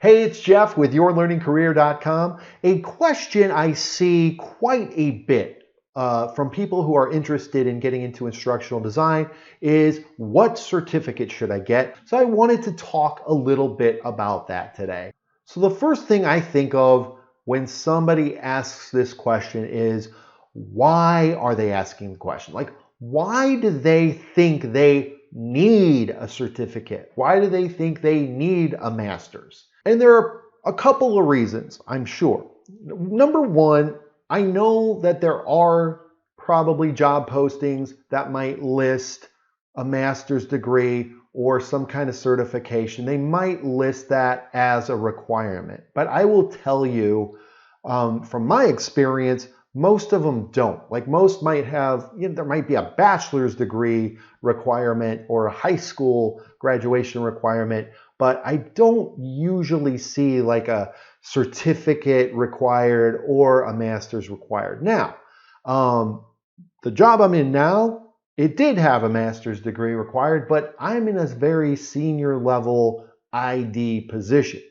Hey, it's Jeff with YourLearningCareer.com. A question I see quite a bit from people who are interested in getting into instructional design is, what certificate should I get? So I wanted to talk a little bit about that today. So the first thing I think of when somebody asks this question is, why are they asking the question? Like, why do they think they need a certificate? Why do they think they need a master's? And there are a couple of reasons, I'm sure. Number one, I know that there are probably job postings that might list a master's degree or some kind of certification. They might list that as a requirement. But I will tell you, from my experience, most of them don't. Like, most might have, there might be a bachelor's degree requirement or a high school graduation requirement, but I don't usually see like a certificate required or a master's required. Now, the job I'm in now, it did have a master's degree required, but I'm in a very senior level ID position.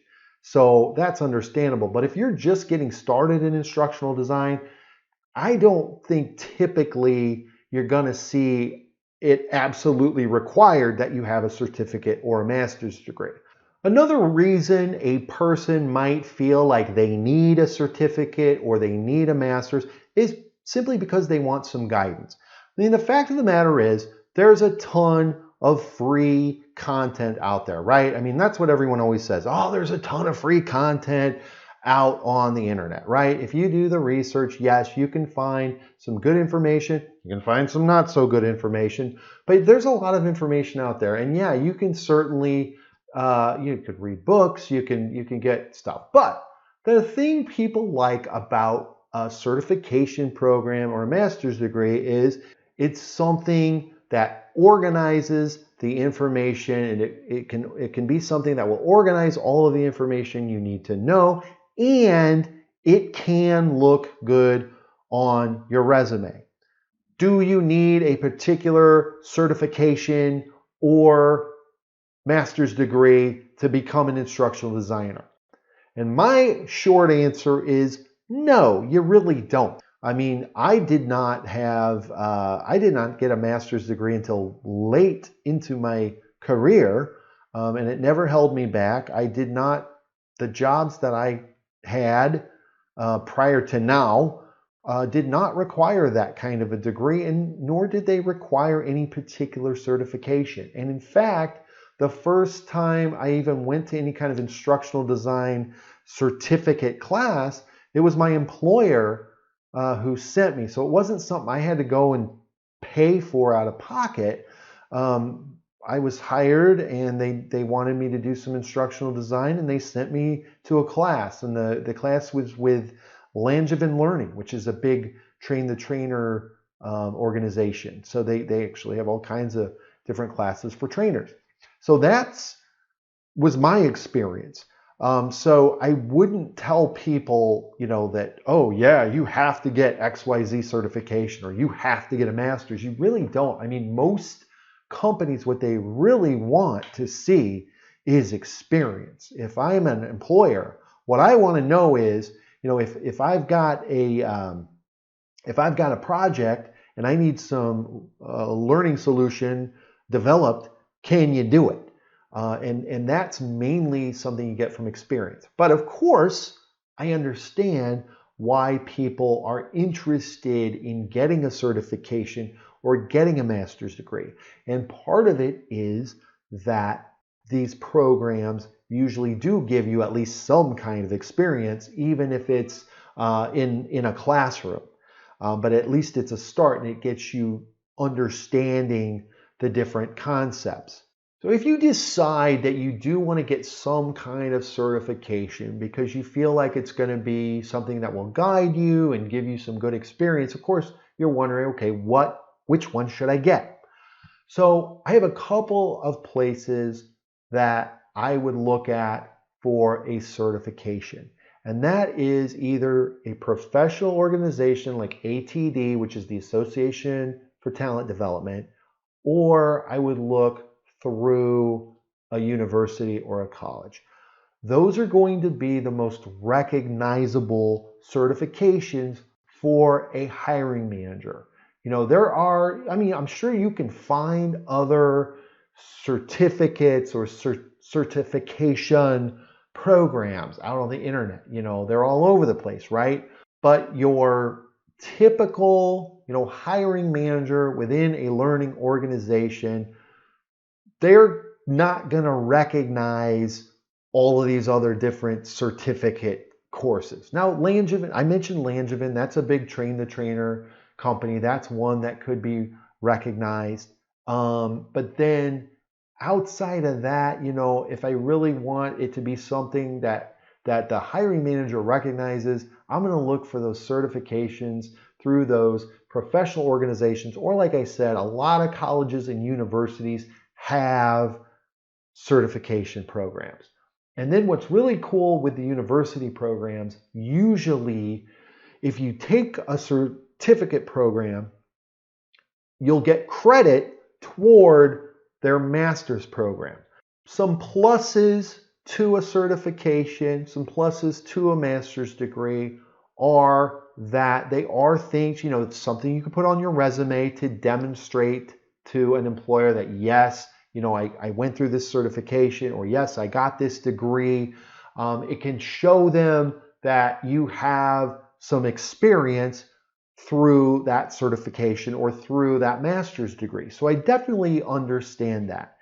So that's understandable. But if you're just getting started in instructional design, I don't think typically you're going to see it absolutely required that you have a certificate or a master's degree. Another reason a person might feel like they need a certificate or they need a master's is simply because they want some guidance. I mean, the fact of the matter is, there's a ton of free content out there, right? I mean, that's what everyone always says. Oh, there's a ton of free content out on the internet, right? If you do the research, yes, you can find some good information. You can find some not so good information, but there's a lot of information out there. And yeah, you can certainly, you could read books, you can get stuff. But the thing people like about a certification program or a master's degree is it's something that organizes the information, and it can be something that will organize all of the information you need to know, and it can look good on your resume. Do you need a particular certification or master's degree to become an instructional designer? And my short answer is no, you really don't. I mean, I did not get a master's degree until late into my career, and it never held me back. The jobs that I had prior to now did not require that kind of a degree, and nor did they require any particular certification. And in fact, the first time I even went to any kind of instructional design certificate class, it was my employer who sent me. So it wasn't something I had to go and pay for out of pocket. I was hired, and they wanted me to do some instructional design, and they sent me to a class. And the class was with Langevin Learning, which is a big train-the-trainer organization. So they actually have all kinds of different classes for trainers. So was my experience. So I wouldn't tell people, that, oh yeah, you have to get XYZ certification or you have to get a master's. You really don't. I mean, most companies, what they really want to see is experience. If I'm an employer, what I want to know is, if I've got a project and I need some learning solution developed, can you do it? And that's mainly something you get from experience. But of course, I understand why people are interested in getting a certification or getting a master's degree. And part of it is that these programs usually do give you at least some kind of experience, even if it's in a classroom. But at least it's a start, and it gets you understanding the different concepts. So if you decide that you do want to get some kind of certification because you feel like it's going to be something that will guide you and give you some good experience, of course, you're wondering, okay, which one should I get? So I have a couple of places that I would look at for a certification. And that is either a professional organization like ATD, which is the Association for Talent Development, or I would look through a university or a college. those are going to be the most recognizable certifications for a hiring manager. You know, there are, I mean, I'm sure you can find other certificates or certification programs out on the internet. You know, they're all over the place, right? But your typical, you know, hiring manager within a learning organization, they're not going to recognize all of these other different certificate courses. Now, Langevin, I mentioned Langevin, that's a big train the trainer company. That's one that could be recognized. But then outside of that, you know, if I really want it to be something that the hiring manager recognizes, I'm going to look for those certifications through those professional organizations, or like I said, a lot of colleges and universities have certification programs. And then what's really cool with the university programs, usually if you take a certificate program, you'll get credit toward their master's program. Some pluses to a certification, some pluses to a master's degree are that they are things, you know, it's something you can put on your resume to demonstrate to an employer that yes, you know, I went through this certification, or yes, I got this degree. It can show them that you have some experience through that certification or through that master's degree. So I definitely understand that.